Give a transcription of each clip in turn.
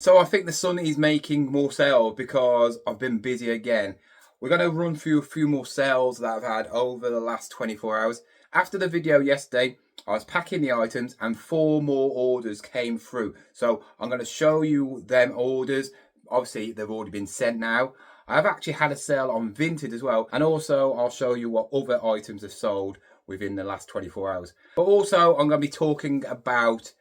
So I think the sun is making more sales because I've been busy again. We're going to run through a few more sales that I've had over the last 24 hours. After the video yesterday, I was packing the items and 4 more orders came through. So I'm going to show you them orders. Obviously, they've already been sent now. I've actually had a sale on Vinted as well. And also, I'll show you what other items have sold within the last 24 hours. But also, I'm going to be talking about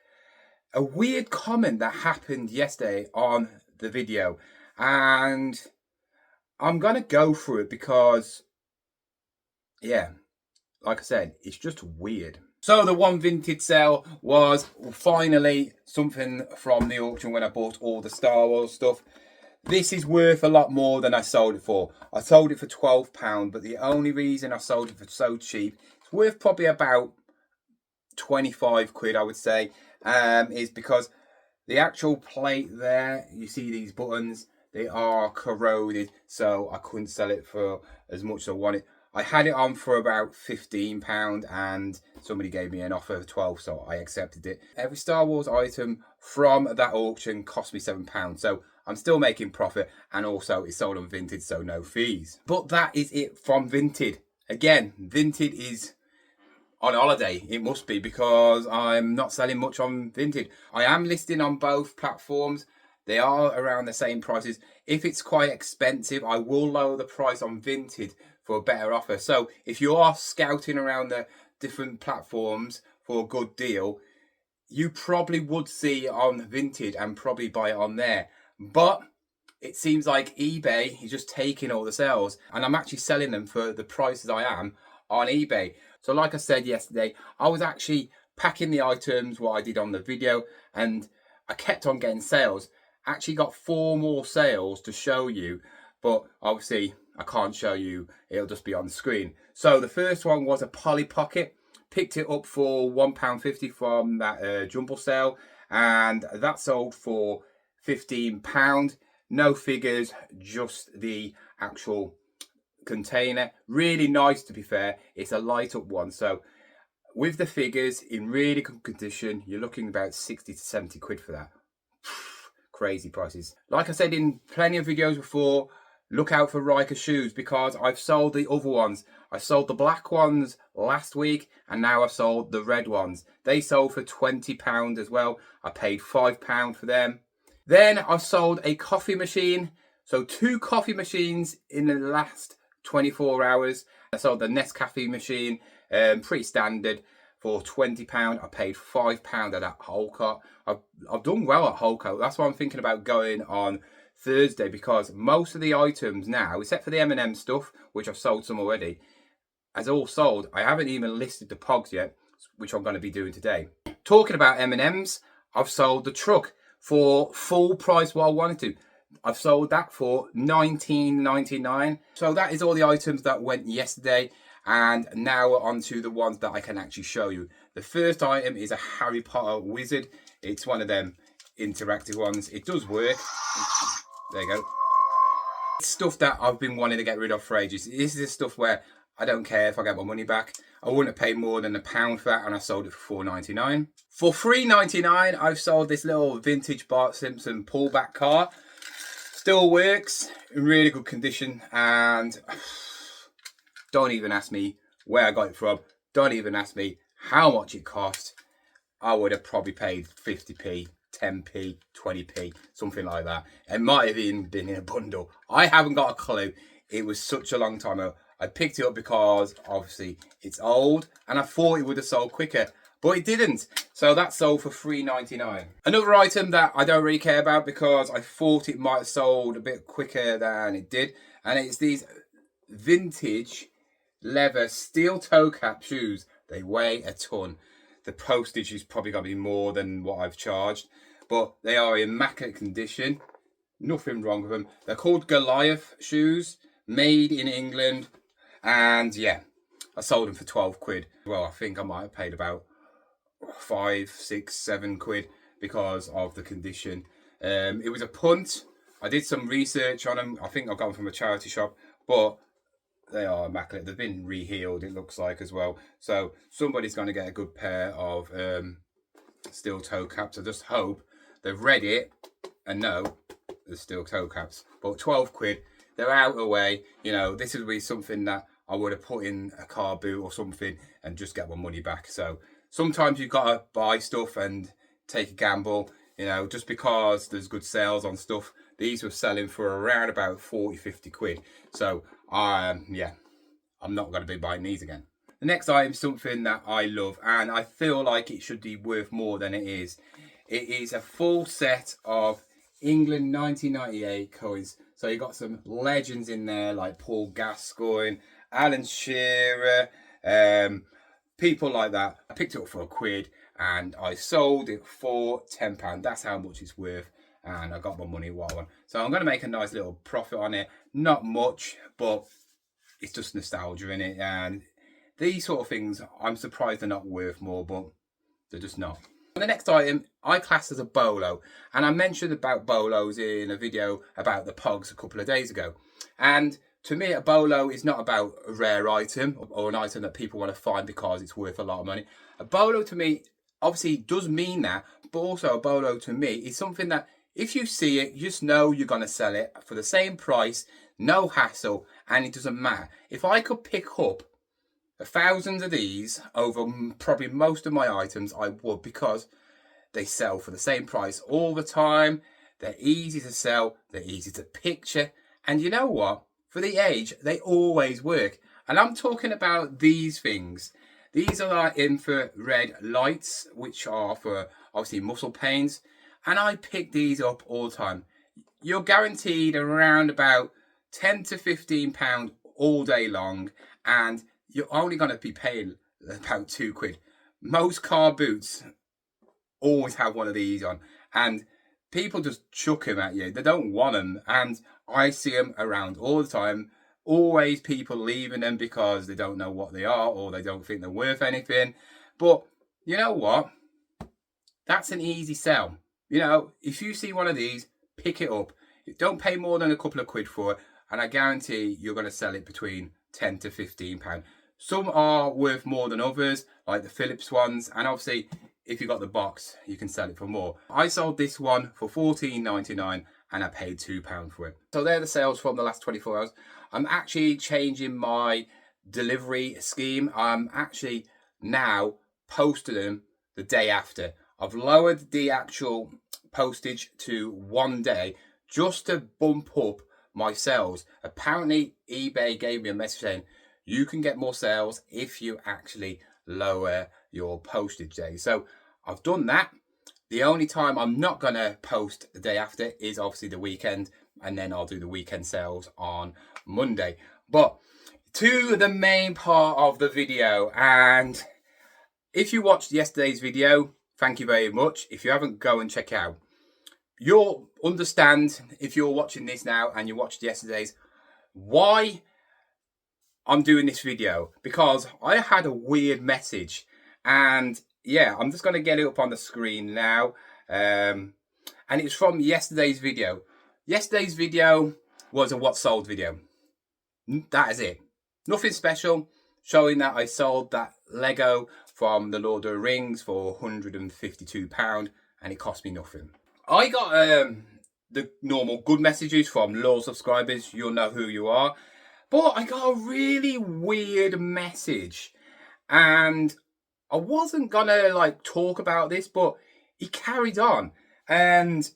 a weird comment that happened yesterday on the video. And I'm going to go through it because, yeah, like I said, it's just weird. So the one Vinted sale was finally something from the auction when I bought all the Star Wars stuff. This is worth a lot more than I sold it for. I sold it for £12, but the only reason I sold it for so cheap, it's worth probably about 25 quid, I would say, is because the actual plate there, you see these buttons, they are corroded, so I couldn't sell it for as much as I wanted. I had it on for about £15 and somebody gave me an offer of 12, so I accepted it. Every Star Wars item from that auction cost me £7, so I'm still making profit, and also it's sold on Vinted, so no fees. But that is it from Vinted. Again, Vinted is on holiday. It must be, because I'm not selling much on Vinted. I am listing on both platforms. They are around the same prices. If it's quite expensive, I will lower the price on Vinted for a better offer. So if you are scouting around the different platforms for a good deal, you probably would see it on Vinted and probably buy it on there. But it seems like eBay is just taking all the sales, and I'm actually selling them for the prices I am on eBay. So like I said yesterday, I was actually packing the items, what I did on the video, and I kept on getting sales. Actually got 4 more sales to show you, but obviously I can't show you, it'll just be on the screen. So the first one was a Polly Pocket. Picked it up for £1.50 from that jumble sale, and that sold for £15. No figures, just the actual container. Really nice, to be fair. It's a light up one, so with the figures in really good condition, you're looking about 60 to 70 quid for that. Crazy prices. Like I said in plenty of videos before, look out for Riker shoes, because I've sold the other ones. I sold the black ones last week, and now I've sold the red ones. They sold for £20 as well. I paid £5 for them. Then I've sold a coffee machine. So 2 coffee machines in the last 24 hours. I sold the Nescafe machine, pretty standard, for £20. I paid £5 at that Holcott. I've done well at Holcott. That's why I'm thinking about going on Thursday, because most of the items now, except for the M&M stuff, which I've sold some already, has all sold. I haven't even listed the pogs yet, which I'm going to be doing today. Talking about M&Ms, I've sold the truck for full price what I wanted to. I've sold that for £19.99. So that is all the items that went yesterday. And now we're on to the ones that I can actually show you. The first item is a Harry Potter wizard. It's one of them interactive ones. It does work. There you go. It's stuff that I've been wanting to get rid of for ages. This is the stuff where I don't care if I get my money back. I wouldn't have paid more than £1 for that, and I sold it for £4.99. For £3.99, I've sold this little vintage Bart Simpson pullback car. Still works, in really good condition, and don't even ask me where I got it from. Don't even ask me how much it cost. I would have probably paid 50p, 10p, 20p, something like that. It might have even been in a bundle. I haven't got a clue. It was such a long time ago. I picked it up because obviously it's old, and I thought it would have sold quicker, but it didn't. So that sold for £3.99. Another item that I don't really care about because I thought it might have sold a bit quicker than it did, and it's these vintage leather steel toe cap shoes. They weigh a ton. The postage is probably going to be more than what I've charged, but they are in immaculate condition. Nothing wrong with them. They're called Goliath shoes, made in England. And yeah, I sold them for 12 quid. Well, I think I might have paid about 5, 6, 7 quid because of the condition. It was a punt. I did some research on them. I think I got them from a charity shop, but they are immaculate. They've been rehealed, it looks like, as well. So somebody's going to get a good pair of steel toe caps. I just hope they've read it and know there's still toe caps. But 12 quid, they're out of the way. You know, this would be something that I would have put in a car boot or something and just get my money back. So sometimes you've got to buy stuff and take a gamble, you know, just because there's good sales on stuff. These were selling for around about 40-50 quid. So yeah, I'm not going to be buying these again. The next item is something that I love and I feel like it should be worth more than it is. It is a full set of England 1998 coins. So you got some legends in there like Paul Gascoigne, Alan Shearer, people like that. I picked it up for a quid and I sold it for £10. That's how much it's worth. And I got my money what I want. So I'm going to make a nice little profit on it. Not much, but it's just nostalgia in it. And these sort of things, I'm surprised they're not worth more, but they're just not. The next item I class as a bolo, and I mentioned about bolos in a video about the pogs a couple of days ago. And to me, a bolo is not about a rare item or an item that people want to find because it's worth a lot of money. A bolo to me obviously does mean that, but also a bolo to me is something that if you see it, you just know you're going to sell it for the same price, no hassle, and it doesn't matter. If I could pick up thousands of these over probably most of my items, I would, because they sell for the same price all the time. They're easy to sell, they're easy to picture, and you know what? For the age, they always work. And I'm talking about these things. These are our infrared lights, which are for obviously muscle pains, and I pick these up all the time. You're guaranteed around about £10 to £15 all day long, and you're only going to be paying about 2 quid. Most car boots always have one of these on, and people just chuck them at you. They don't want them, and I see them around all the time. Always people leaving them because they don't know what they are or they don't think they're worth anything. But you know what? That's an easy sell. You know, if you see one of these, pick it up. Don't pay more than a couple of quid for it, and I guarantee you're going to sell it between £10 to £15. Some are worth more than others, like the Philips ones, and obviously if you got the box, you can sell it for more. I sold this one for £14.99 and I paid £2 for it. So they're the sales from the last 24 hours. I'm actually changing my delivery scheme. I'm actually now posting them the day after. I've lowered the actual postage to 1 day just to bump up my sales. Apparently eBay gave me a message saying you can get more sales if you actually lower your postage day. So I've done that. The only time I'm not going to post the day after is obviously the weekend, and then I'll do the weekend sales on Monday. But to the main part of the video, and if you watched yesterday's video, thank you very much. If you haven't, go and check it out. You'll understand, if you're watching this now and you watched yesterday's, why I'm doing this video, because I had a weird message, and yeah, I'm just going to get it up on the screen now, and it's from yesterday's video. Yesterday's video was a what sold video. That is it. Nothing special, showing that I sold that Lego from the Lord of the Rings for £152 and it cost me nothing. I got the normal good messages from loyal subscribers, you'll know who you are. But I got a really weird message, and I wasn't gonna like talk about this, but he carried on, and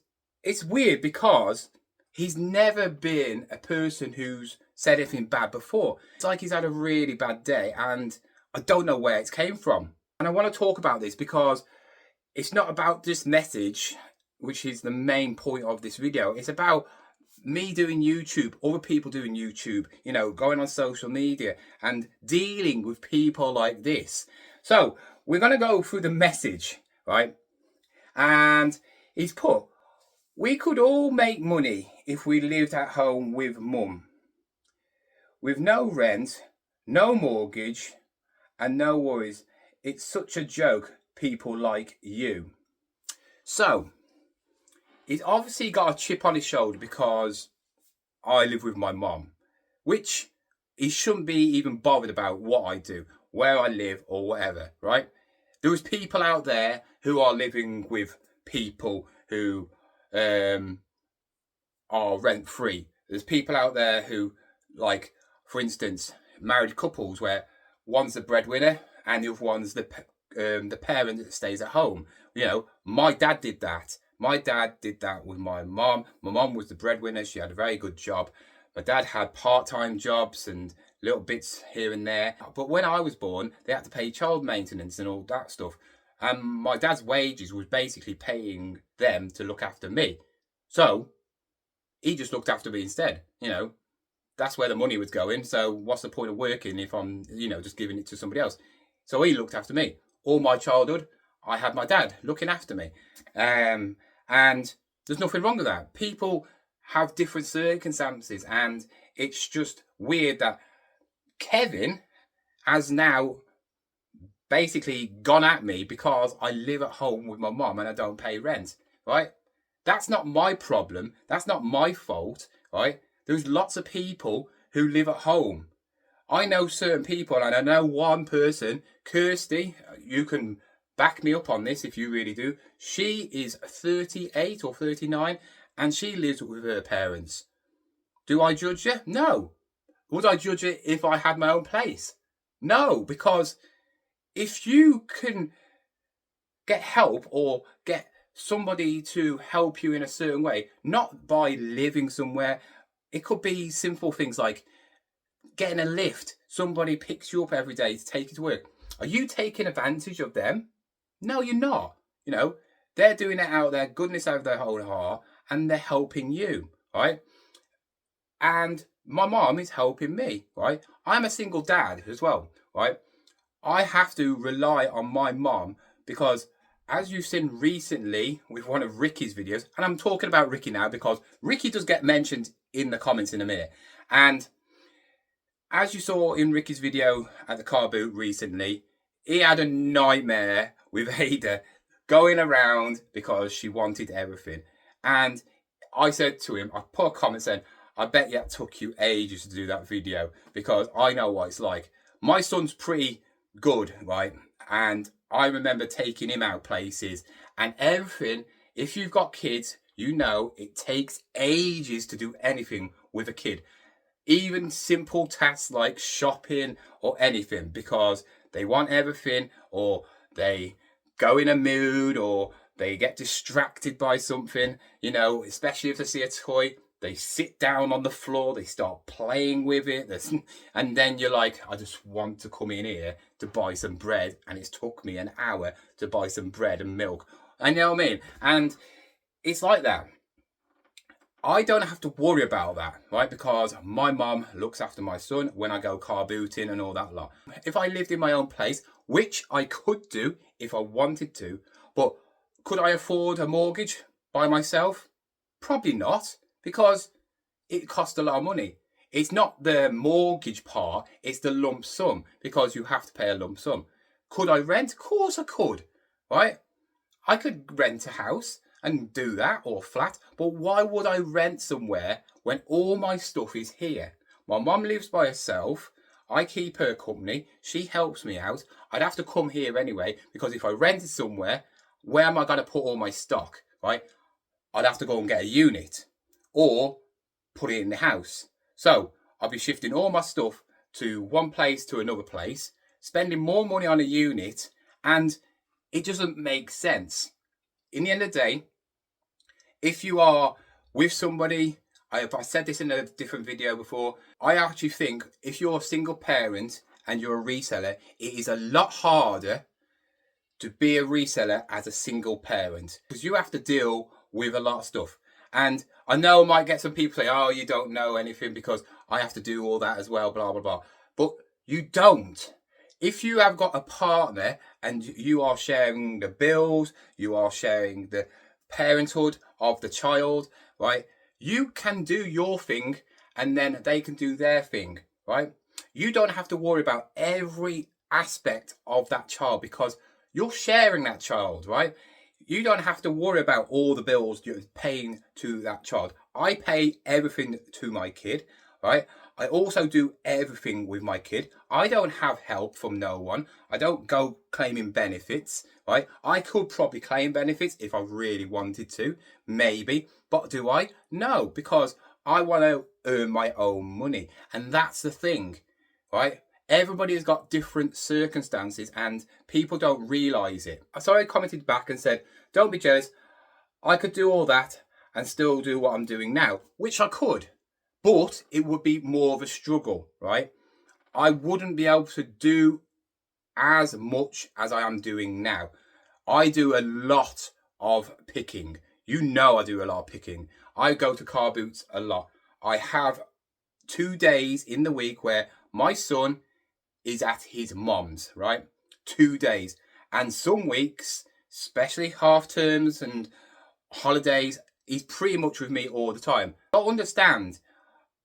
it's weird because he's never been a person who's said anything bad before. It's like he's had a really bad day, and I don't know where it came from. And I want to talk about this because it's not about this message, which is the main point of this video. It's about me doing YouTube, other people doing YouTube, you know, going on social media and dealing with people like this. So we're going to go through the message, right? And he's put, we could all make money if we lived at home with mum, with no rent, no mortgage and no worries. It's such a joke, people like you. So he's obviously got a chip on his shoulder because I live with my mom, which he shouldn't be even bothered about what I do, where I live or whatever, right? There is people out there who are living with people who are rent free. There's people out there who, like, for instance, married couples where one's the breadwinner and the other one's the parent that stays at home. You know, my dad did that. My dad did that with my mom. My mom was the breadwinner. She had a very good job. My dad had part-time jobs and little bits here and there. But when I was born, they had to pay child maintenance and all that stuff. And my dad's wages was basically paying them to look after me. So he just looked after me instead. You know, that's where the money was going. So what's the point of working if I'm, you know, just giving it to somebody else? So he looked after me. All my childhood, I had my dad looking after me. And there's nothing wrong with that. People have different circumstances, and it's just weird that Kevin has now basically gone at me because I live at home with my mom and I don't pay rent, right? That's not my problem. That's not my fault, right? There's lots of people who live at home. I know certain people, and I know one person, Kirsty, you can back me up on this if you really do. She is 38 or 39 and she lives with her parents. Do I judge her? No. Would I judge it if I had my own place? No, because if you can get help or get somebody to help you in a certain way, not by living somewhere, it could be simple things like getting a lift. Somebody picks you up every day to take you to work. Are you taking advantage of them? No, you're not. You know, they're doing it out of their goodness, out of their whole heart, and they're helping you, right? And my mom is helping me, right? I'm a single dad as well, right? I have to rely on my mom because, as you've seen recently with one of Ricky's videos, and I'm talking about Ricky now because Ricky does get mentioned in the comments in a minute. And as you saw in Ricky's video at the car boot recently, he had a nightmare with Ada going around because she wanted everything. And I said to him, I put a comment saying, I bet you it took you ages to do that video because I know what it's like. My son's pretty good, right? And I remember taking him out places and everything. If you've got kids, you know it takes ages to do anything with a kid. Even simple tasks like shopping or anything, because they want everything, or they go in a mood, or they get distracted by something, you know, especially if they see a toy. They sit down on the floor, they start playing with it, and then you're like, I just want to come in here to buy some bread, and it's took me an hour to buy some bread and milk. And you know what I mean? And it's like that. I don't have to worry about that, right? Because my mum looks after my son when I go car booting and all that lot. If I lived in my own place, which I could do if I wanted to, but could I afford a mortgage by myself? Probably not, because it costs a lot of money. It's not the mortgage part, it's the lump sum, because you have to pay a lump sum. Could I rent? Of course I could, right? I could rent a house and do that, or flat, but why would I rent somewhere when all my stuff is here? My mum lives by herself, I keep her company, she helps me out. I'd have to come here anyway, because if I rented somewhere, where am I going to put all my stock, right? I'd have to go and get a unit or put it in the house. So I'll be shifting all my stuff to one place to another place, spending more money on a unit, and it doesn't make sense. In the end of the day, if you are with somebody, I said this in a different video before, I actually think if you're a single parent and you're a reseller, it is a lot harder to be a reseller as a single parent, because you have to deal with a lot of stuff. And I know I might get some people say, oh, you don't know anything because I have to do all that as well, blah, blah, blah. But you don't. If you have got a partner and you are sharing the bills, you are sharing the parenthood of the child, right? You can do your thing and then they can do their thing, right? You don't have to worry about every aspect of that child because you're sharing that child, right? You don't have to worry about all the bills you're paying to that child. I pay everything to my kid. right? I also do everything with my kid. I don't have help from no one. I don't go claiming benefits, right? I could probably claim benefits if I really wanted to, maybe. But do I? No, because I want to earn my own money. And that's the thing, right? Everybody has got different circumstances and people don't realize it. So I commented back and said, don't be jealous. I could do all that and still do what I'm doing now, which I could, but it would be more of a struggle, right? I wouldn't be able to do as much as I am doing now. I do a lot of picking. You know I do a lot of picking. I go to car boots a lot. I have 2 days in the week where my son is at his mom's, right? 2 days. And some weeks, especially half terms and holidays, he's pretty much with me all the time. But understand,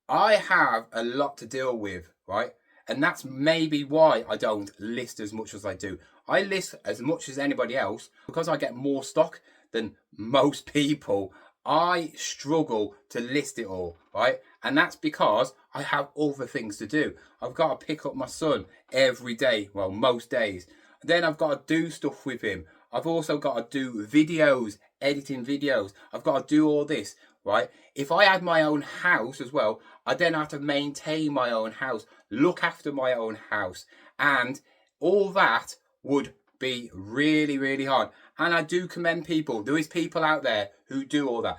I have a lot to deal with, right? And that's maybe why I don't list as much as I do. I list as much as anybody else because I get more stock than most people. I struggle to list it all, right? And that's because I have other things to do. I've got to pick up my son every day, well, most days. Then I've got to do stuff with him. I've also got to do videos, editing videos. I've got to do all this, right? If I had my own house as well, I then have to maintain my own house, look after my own house, and all that would be really, really hard. And I do commend people. There is people out there who do all that.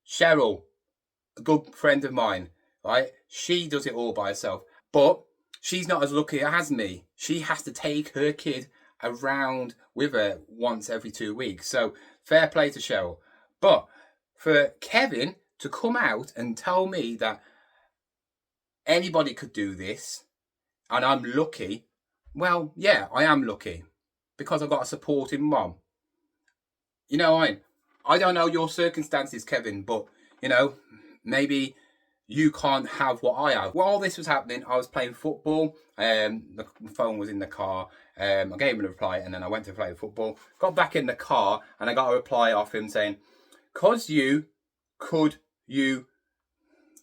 Cheryl, a good friend of mine, right? She does it all by herself, but she's not as lucky as me. She has to take her kid around with her once every 2 weeks. So fair play to Cheryl. But for Kevin to come out and tell me that anybody could do this and I'm lucky, well, yeah, I am lucky because I've got a supporting mom. You know, I don't know your circumstances, Kevin, but, you know, maybe you can't have what I have. While this was happening, I was playing football. The phone was in the car. I gave him a reply and then I went to play football. Got back in the car and I got a reply off him saying, could you,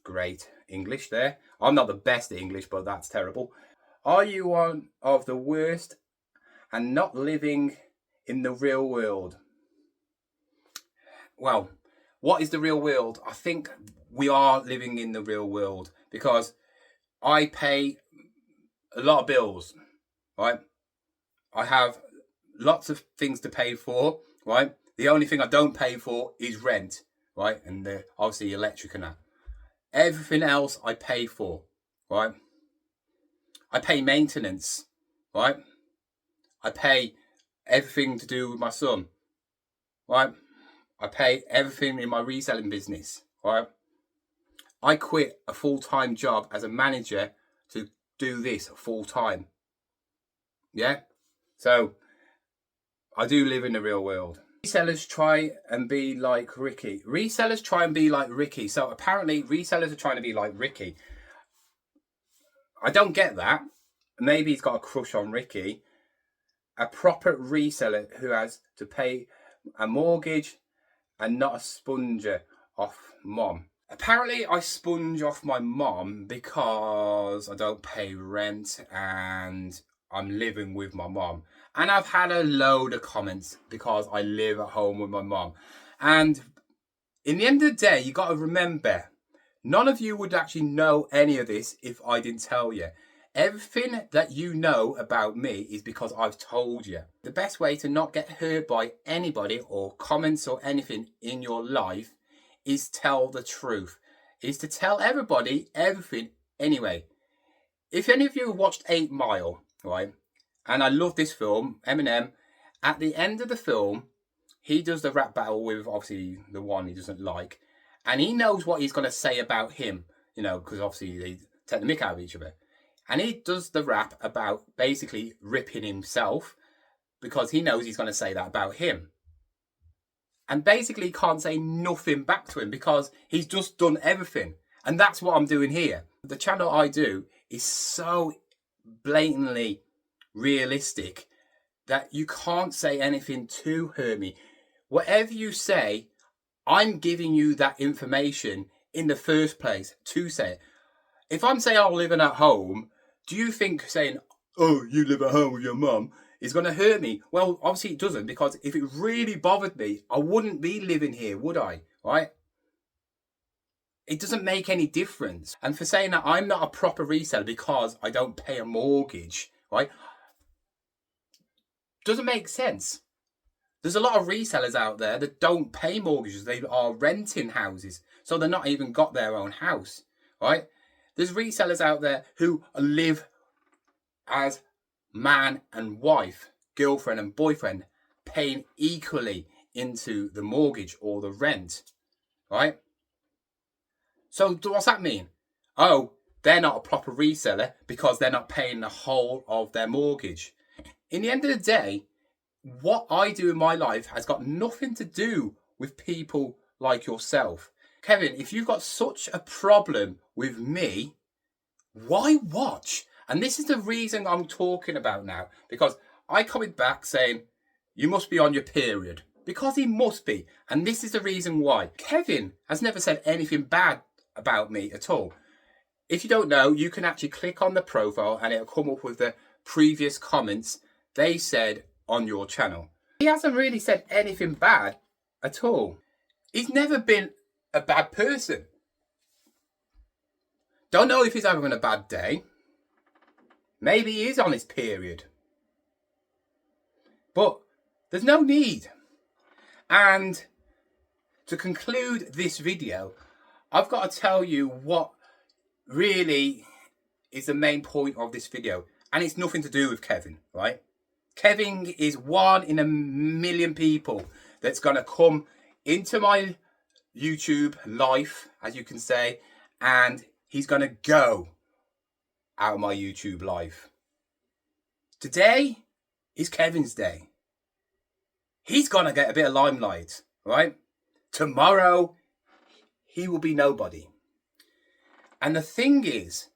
great English there. I'm not the best at English, but that's terrible. Are you one of the worst and not living in the real world? Well, what is the real world? I think we are living in the real world because I pay a lot of bills, right? I have lots of things to pay for, right? The only thing I don't pay for is rent, right? And obviously electric and that. Everything else I pay for, right? I pay maintenance, right? I pay everything to do with my son, right? I pay everything in my reselling business, right? I quit a full-time job as a manager to do this full-time. Yeah? So, I do live in the real world. Resellers try and be like Ricky. Resellers try and be like Ricky. So, apparently, resellers are trying to be like Ricky. I don't get that. Maybe he's got a crush on Ricky. A proper reseller who has to pay a mortgage and not a sponger off mom. Apparently I sponge off my mom because I don't pay rent and I'm living with my mom. And I've had a load of comments because I live at home with my mom. And in the end of the day, you got to remember, none of you would actually know any of this if I didn't tell you. Everything that you know about me is because I've told you. The best way to not get hurt by anybody or comments or anything in your life is tell the truth. Is to tell everybody everything anyway. If any of you watched 8 Mile, right, and I love this film, Eminem, at the end of the film, he does the rap battle with obviously the one he doesn't like, and he knows what he's going to say about him, you know, because obviously they take the mick out of each other. And he does the rap about basically ripping himself because he knows he's going to say that about him. And basically can't say nothing back to him because he's just done everything. And that's what I'm doing here. The channel I do is so blatantly realistic that you can't say anything to hurt me. Whatever you say, I'm giving you that information in the first place to say it. If I'm saying I'm living at home, do you think saying, oh, you live at home with your mum is going to hurt me? Well, obviously it doesn't, because if it really bothered me, I wouldn't be living here, would I? Right? It doesn't make any difference. And for saying that I'm not a proper reseller because I don't pay a mortgage, right? Doesn't make sense. There's a lot of resellers out there that don't pay mortgages. They are renting houses. So they're not even got their own house, right? There's resellers out there who live as man and wife, girlfriend and boyfriend, paying equally into the mortgage or the rent, right? So what's that mean? Oh, they're not a proper reseller because they're not paying the whole of their mortgage. In the end of the day, what I do in my life has got nothing to do with people like yourself. Kevin, if you've got such a problem with me, why watch? And this is the reason I'm talking about now, because I coming back saying, you must be on your period. Because he must be. And this is the reason why. Kevin has never said anything bad about me at all. If you don't know, you can actually click on the profile and it'll come up with the previous comments they said on your channel. He hasn't really said anything bad at all. He's never been a bad person. Don't know if he's having a bad day. Maybe he is on his period. But there's no need. And to conclude this video, I've got to tell you what really is the main point of this video. And it's nothing to do with Kevin, right? Kevin is one in a million people that's going to come into my YouTube life, as you can say, and he's going to go out of my YouTube life. Today is Kevin's day. He's going to get a bit of limelight, right? Tomorrow, he will be nobody. And the thing is,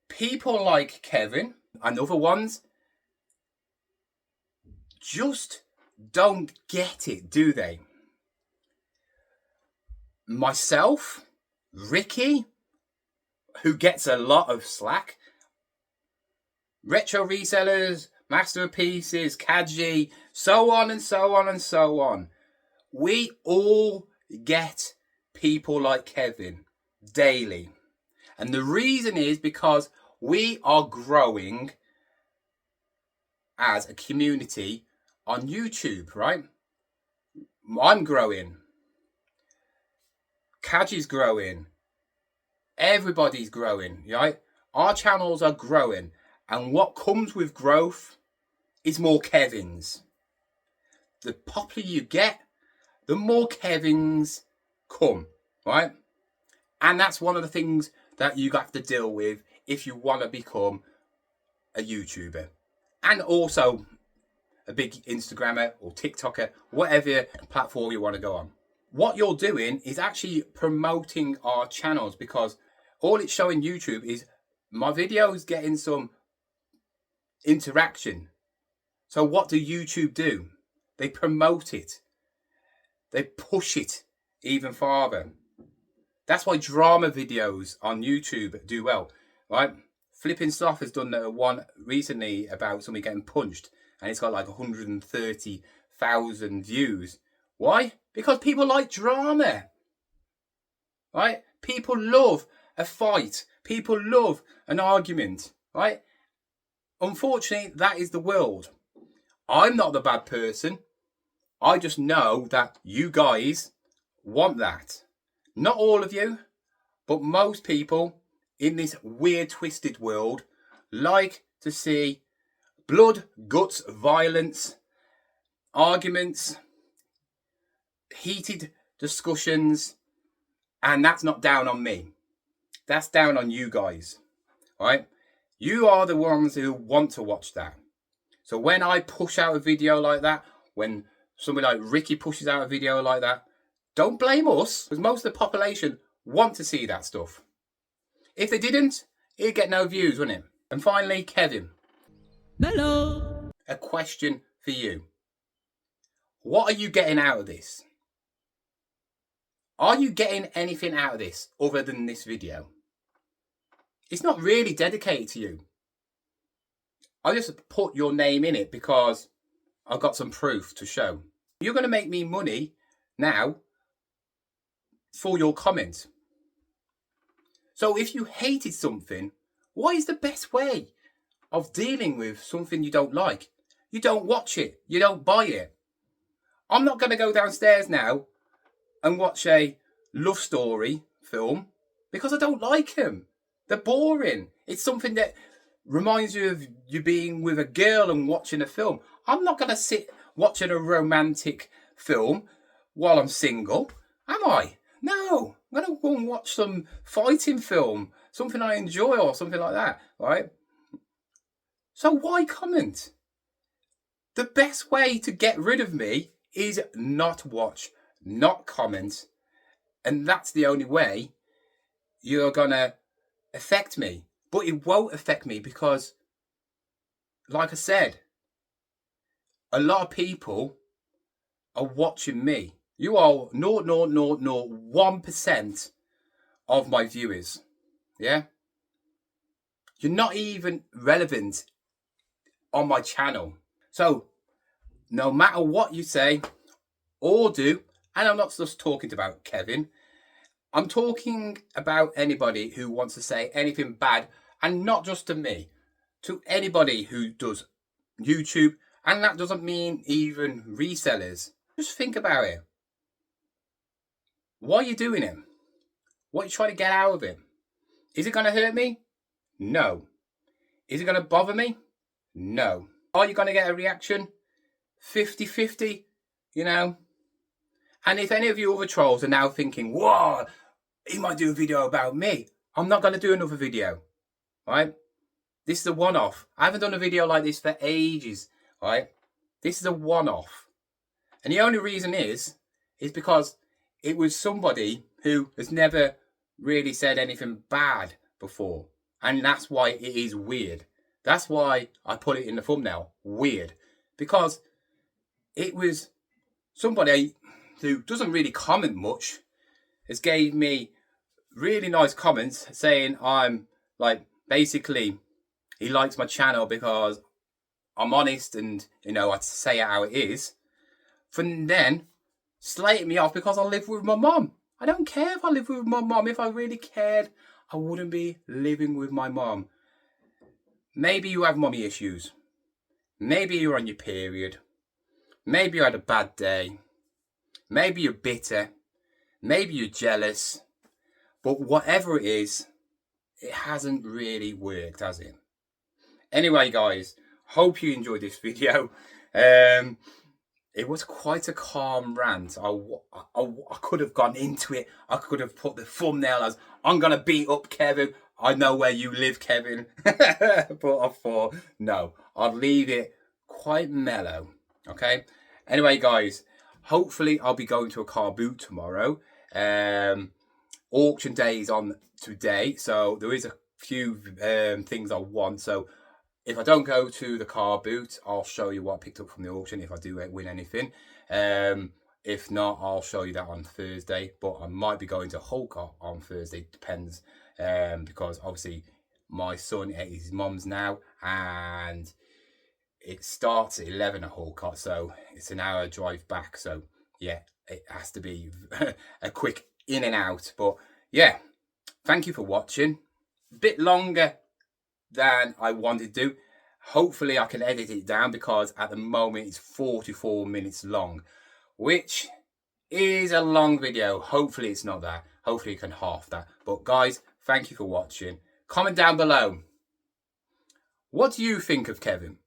people like Kevin and other ones just don't get it, do they? Myself, Ricky, who gets a lot of slack, retro resellers, masterpieces, Kaji, so on and so on and so on. We all get people like Kevin daily. And the reason is because we are growing as a community on YouTube, right? I'm growing. Kaji's growing. Everybody's growing, right? Our channels are growing. And what comes with growth is more Kevins. The popular you get, the more Kevins come, right? And that's one of the things that you have to deal with if you want to become a YouTuber. And also a big Instagrammer or TikToker, whatever platform you want to go on. What you're doing is actually promoting our channels, because all it's showing YouTube is my videos getting some interaction. So what do YouTube do? They promote it. They push it even farther. That's why drama videos on YouTube do well, right? Flipping Stuff has done one recently about somebody getting punched, and it's got like 130,000 views. Why? Because people like drama, right? People love a fight. People love an argument, right? Unfortunately, that is the world. I'm not the bad person. I just know that you guys want that. Not all of you, but most people in this weird, twisted world like to see blood, guts, violence, arguments, heated discussions, and that's not down on me. That's down on you guys, right? You are the ones who want to watch that. So when I push out a video like that, when somebody like Ricky pushes out a video like that, don't blame us, because most of the population want to see that stuff. If they didn't, it'd get no views, wouldn't it? And finally, Kevin. Hello. A question for you. What are you getting out of this? Are you getting anything out of this other than this video? it's not really dedicated to you. I just put your name in it because I've got some proof to show. You're going to make me money now for your comments. So if you hated something, what is the best way of dealing with something you don't like? You don't watch it. You don't buy it. I'm not going to go downstairs now and watch a love story film because I don't like them. They're boring. It's something that reminds you of you being with a girl and watching a film. I'm not going to sit watching a romantic film while I'm single, am I? No, I'm going to go and watch some fighting film, something I enjoy or something like that, right? So why comment? The best way to get rid of me is not watch, not comment. And that's the only way you're going to affect me. But it won't affect me because, like I said, a lot of people are watching me. You are 0.0001% of my viewers. Yeah? You're not even relevant on my channel. So, no matter what you say or do, and I'm not just talking about Kevin, I'm talking about anybody who wants to say anything bad, and not just to me, to anybody who does YouTube, and that doesn't mean even resellers. Just think about it. Why are you doing it? What are you trying to get out of it? Is it going to hurt me? No. Is it going to bother me? No. Are you going to get a reaction? 50-50, you know? And if any of you other trolls are now thinking, whoa, he might do a video about me, I'm not going to do another video, right? This is a one-off. I haven't done a video like this for ages, right? This is a one-off. And the only reason is because it was somebody who has never really said anything bad before. And that's why it is weird. That's why I put it in the thumbnail, weird. Because it was somebody who doesn't really comment much, has gave me really nice comments saying I'm like, basically, he likes my channel because I'm honest and, you know, I say it how it is. From then, slating me off because I live with my mum. I don't care if I live with my mum. If I really cared, I wouldn't be living with my mum. Maybe you have mummy issues. Maybe you're on your period. Maybe you had a bad day. Maybe you're bitter. Maybe you're jealous. But whatever it is, it hasn't really worked, has it? Anyway, guys, hope you enjoyed this video. It was quite a calm rant. I could have gone into it. I could have put the thumbnail as, I'm going to beat up Kevin. I know where you live, Kevin. But I thought, no, I'll leave it quite mellow. Okay? Anyway, guys, hopefully I'll be going to a car boot tomorrow. Auction day is on today, so there is a few things I want. So if I don't go to the car boot, I'll show you what I picked up from the auction if I do win anything. If not, I'll show you that on Thursday. But I might be going to Hull on Thursday, depends. Because obviously my son at his mum's now, and it starts at 11 at Hull, so it's an hour drive back. So yeah, it has to be a quick in and out. But yeah, thank you for watching. A bit longer than I wanted to. Hopefully I can edit it down because at the moment it's 44 minutes long, which is a long video. Hopefully it's not that. Hopefully you can half that. But guys, thank you for watching. Comment down below. What do you think of Kevin?